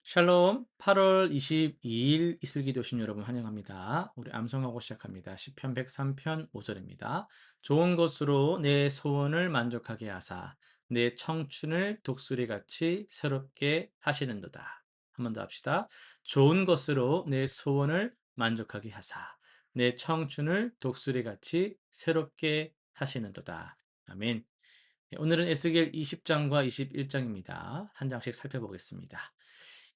샬롬. 8월 22일 이슬기도 오신 여러분 환영합니다. 우리 암송하고 시작합니다. 시편 103편 5절입니다. 좋은 것으로 내 소원을 만족하게 하사 내 청춘을 독수리같이 새롭게 하시는도다. 한 번 더 합시다. 좋은 것으로 내 소원을 만족하게 하사 내 청춘을 독수리같이 새롭게 하시는도다. 아멘. 오늘은 에스겔 20장과 21장입니다. 한 장씩 살펴보겠습니다.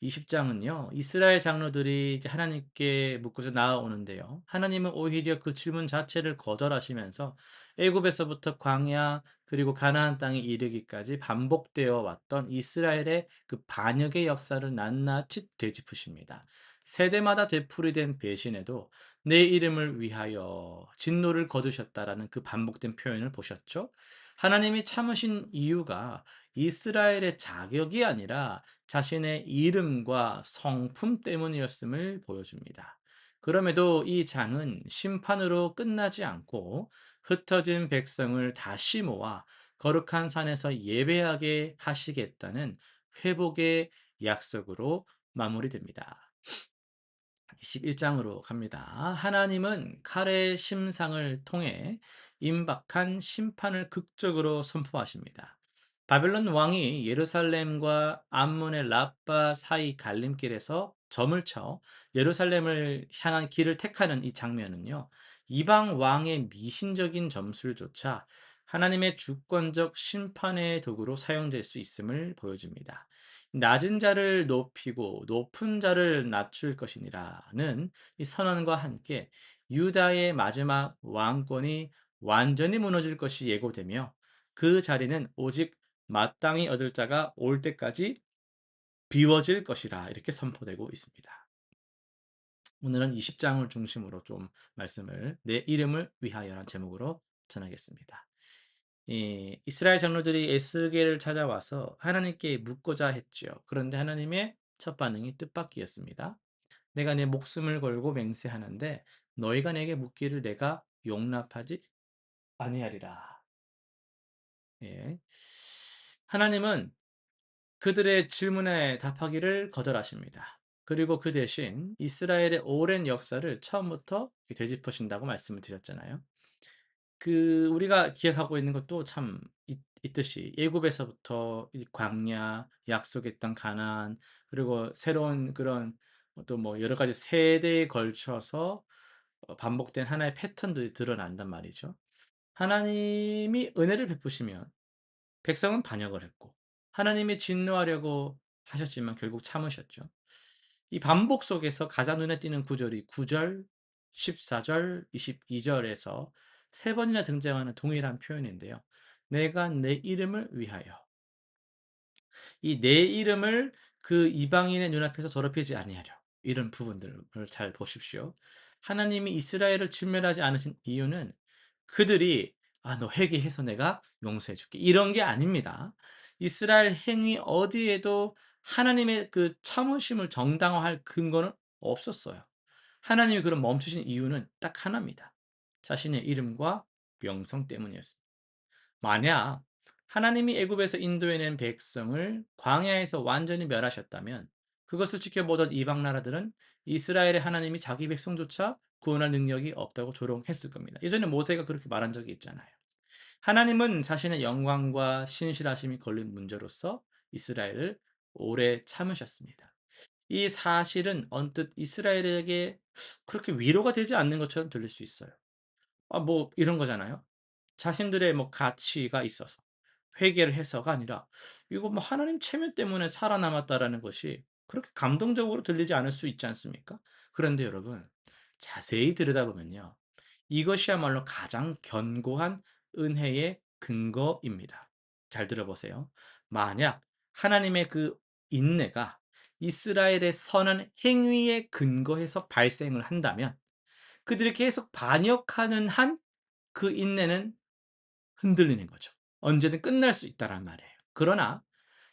20장은요, 이스라엘 장로들이 이제 하나님께 묻고자 나아오는데요. 하나님은 오히려 그 질문 자체를 거절하시면서 애굽에서부터 광야 그리고 가나안 땅에 이르기까지 반복되어 왔던 이스라엘의 그 반역의 역사를 낱낱이 되짚으십니다. 세대마다 되풀이된 배신에도 내 이름을 위하여 진노를 거두셨다라는 그 반복된 표현을 보셨죠? 하나님이 참으신 이유가 이스라엘의 자격이 아니라 자신의 이름과 성품 때문이었음을 보여줍니다. 그럼에도 이 장은 심판으로 끝나지 않고 흩어진 백성을 다시 모아 거룩한 산에서 예배하게 하시겠다는 회복의 약속으로 마무리됩니다. 21장으로 갑니다. 하나님은 칼의 심상을 통해 임박한 심판을 극적으로 선포하십니다. 바벨론 왕이 예루살렘과 암몬의 라빠 사이 갈림길에서 점을 쳐 예루살렘을 향한 길을 택하는 이 장면은요, 이방 왕의 미신적인 점술조차 하나님의 주권적 심판의 도구로 사용될 수 있음을 보여줍니다. 낮은 자를 높이고 높은 자를 낮출 것이니라는 이 선언과 함께 유다의 마지막 왕권이 완전히 무너질 것이 예고되며 그 자리는 오직 마땅히 얻을 자가 올 때까지 비워질 것이라 이렇게 선포되고 있습니다. 오늘은 20장을 중심으로 좀 말씀을 내 이름을 위하여란 제목으로 전하겠습니다. 이스라엘 장로들이 에스겔을 찾아와서 하나님께 묻고자 했죠. 그런데 하나님의 첫 반응이 뜻밖이었습니다. 내가 내 목숨을 걸고 맹세하는데 너희가 내게 묻기를 내가 용납하지 아니하리라. 예. 하나님은 그들의 질문에 답하기를 거절하십니다. 그리고 그 대신 이스라엘의 오랜 역사를 처음부터 되짚으신다고 말씀을 드렸잖아요. 우리가 기억하고 있는 것도 참 있듯이 애굽에서부터 이 광야, 약속의 땅 가나안, 그리고 새로운 그런 또 뭐 여러 가지 세대에 걸쳐서 반복된 하나의 패턴들이 드러난단 말이죠. 하나님이 은혜를 베푸시면 백성은 반역을 했고 하나님이 진노하려고 하셨지만 결국 참으셨죠. 이 반복 속에서 가장 눈에 띄는 구절이 9절, 14절, 22절에서 세 번이나 등장하는 동일한 표현인데요. 내가 내 이름을 위하여. 이 내 이름을 그 이방인의 눈앞에서 더럽히지 아니하려. 이런 부분들을 잘 보십시오. 하나님이 이스라엘을 진멸하지 않으신 이유는 그들이 너 회개해서 내가 용서해 줄게. 이런 게 아닙니다. 이스라엘 행위 어디에도 하나님의 그 참으심을 정당화할 근거는 없었어요. 하나님이 그런 멈추신 이유는 딱 하나입니다. 자신의 이름과 명성 때문이었습니다. 만약 하나님이 애굽에서 인도해낸 백성을 광야에서 완전히 멸하셨다면 그것을 지켜보던 이방 나라들은 이스라엘의 하나님이 자기 백성조차 구원할 능력이 없다고 조롱했을 겁니다. 예전에 모세가 그렇게 말한 적이 있잖아요. 하나님은 자신의 영광과 신실하심이 걸린 문제로서 이스라엘을 오래 참으셨습니다. 이 사실은 언뜻 이스라엘에게 그렇게 위로가 되지 않는 것처럼 들릴 수 있어요. 뭐 이런 거잖아요. 자신들의 뭐 가치가 있어서 회개를 해서가 아니라 이거 뭐 하나님 체면 때문에 살아남았다라는 것이 그렇게 감동적으로 들리지 않을 수 있지 않습니까? 그런데 여러분 자세히 들여다보면요. 이것이야말로 가장 견고한 은혜의 근거입니다. 잘 들어보세요. 만약 하나님의 그 인내가 이스라엘의 선한 행위에 근거해서 발생을 한다면 그들이 계속 반역하는 한 그 인내는 흔들리는 거죠. 언제든 끝날 수 있다란 말이에요. 그러나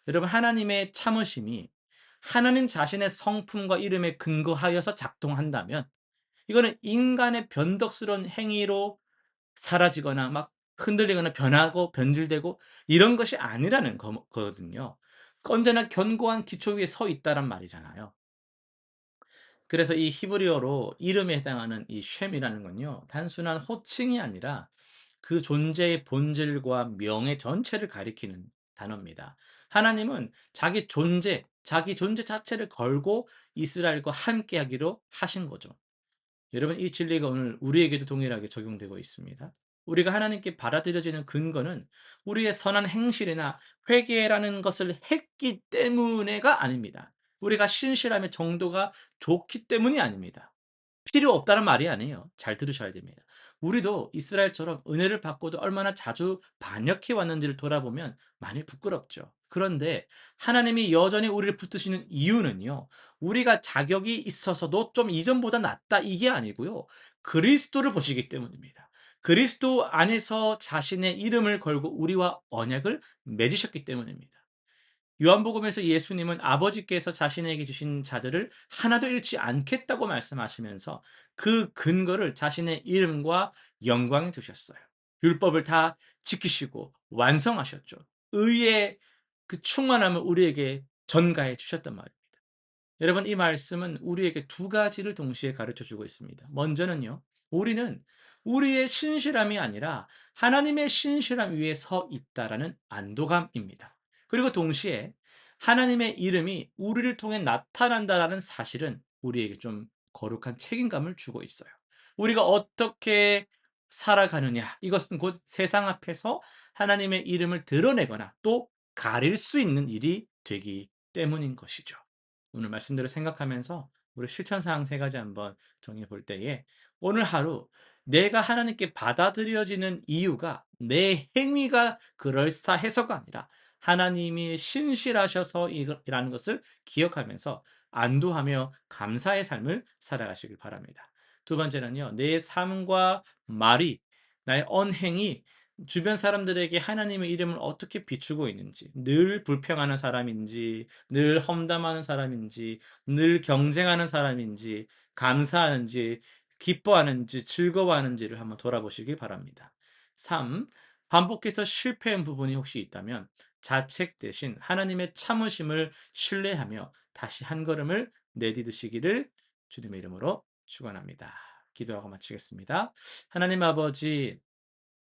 여러분 하나님의 참으심이 하나님 자신의 성품과 이름에 근거하여서 작동한다면 이거는 인간의 변덕스러운 행위로 사라지거나 막 흔들리거나 변하고 변질되고 이런 것이 아니라는 거거든요. 언제나 견고한 기초 위에 서 있다란 말이잖아요. 그래서 이 히브리어로 이름에 해당하는 이 쉔이라는 건요, 단순한 호칭이 아니라 그 존재의 본질과 명예 전체를 가리키는 단어입니다. 하나님은 자기 존재 자체를 걸고 이스라엘과 함께 하기로 하신 거죠. 여러분, 이 진리가 오늘 우리에게도 동일하게 적용되고 있습니다. 우리가 하나님께 받아들여지는 근거는 우리의 선한 행실이나 회개라는 것을 했기 때문에가 아닙니다. 우리가 신실함의 정도가 좋기 때문이 아닙니다. 필요 없다는 말이 아니에요. 잘 들으셔야 됩니다. 우리도 이스라엘처럼 은혜를 받고도 얼마나 자주 반역해 왔는지를 돌아보면 많이 부끄럽죠. 그런데 하나님이 여전히 우리를 붙드시는 이유는요, 우리가 자격이 있어서도 좀 이전보다 낫다 이게 아니고요, 그리스도를 보시기 때문입니다. 그리스도 안에서 자신의 이름을 걸고 우리와 언약을 맺으셨기 때문입니다. 요한복음에서 예수님은 아버지께서 자신에게 주신 자들을 하나도 잃지 않겠다고 말씀하시면서 그 근거를 자신의 이름과 영광에 두셨어요. 율법을 다 지키시고 완성하셨죠. 의의 그 충만함을 우리에게 전가해 주셨단 말이에요. 여러분, 이 말씀은 우리에게 두 가지를 동시에 가르쳐 주고 있습니다. 먼저는요, 우리는 우리의 신실함이 아니라 하나님의 신실함 위에 서 있다라는 안도감입니다. 그리고 동시에 하나님의 이름이 우리를 통해 나타난다라는 사실은 우리에게 좀 거룩한 책임감을 주고 있어요. 우리가 어떻게 살아가느냐, 이것은 곧 세상 앞에서 하나님의 이름을 드러내거나 또 가릴 수 있는 일이 되기 때문인 것이죠. 오늘 말씀대로 생각하면서 우리 실천 사항 세 가지 한번 정해 볼 때에, 오늘 하루 내가 하나님께 받아들여지는 이유가 내 행위가 그럴싸해서가 아니라 하나님이 신실하셔서 이라는 것을 기억하면서 안도하며 감사의 삶을 살아가시길 바랍니다. 두 번째는요, 내 삶과 말이, 나의 언행이 주변 사람들에게 하나님의 이름을 어떻게 비추고 있는지, 늘 불평하는 사람인지, 늘 험담하는 사람인지, 늘 경쟁하는 사람인지, 감사하는지, 기뻐하는지, 즐거워하는지를 한번 돌아보시기 바랍니다. 3. 반복해서 실패한 부분이 혹시 있다면 자책 대신 하나님의 참으심을 신뢰하며 다시 한 걸음을 내디디시기를 주님의 이름으로 축원합니다. 기도하고 마치겠습니다. 하나님 아버지,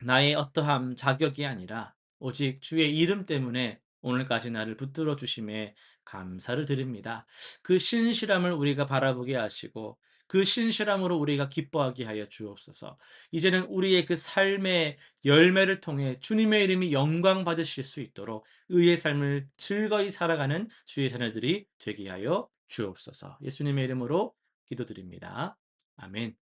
나의 어떠함, 자격이 아니라 오직 주의 이름 때문에 오늘까지 나를 붙들어 주심에 감사를 드립니다. 그 신실함을 우리가 바라보게 하시고 그 신실함으로 우리가 기뻐하게 하여 주옵소서. 이제는 우리의 그 삶의 열매를 통해 주님의 이름이 영광 받으실 수 있도록 의의 삶을 즐거이 살아가는 주의 자녀들이 되게 하여 주옵소서. 예수님의 이름으로 기도드립니다. 아멘.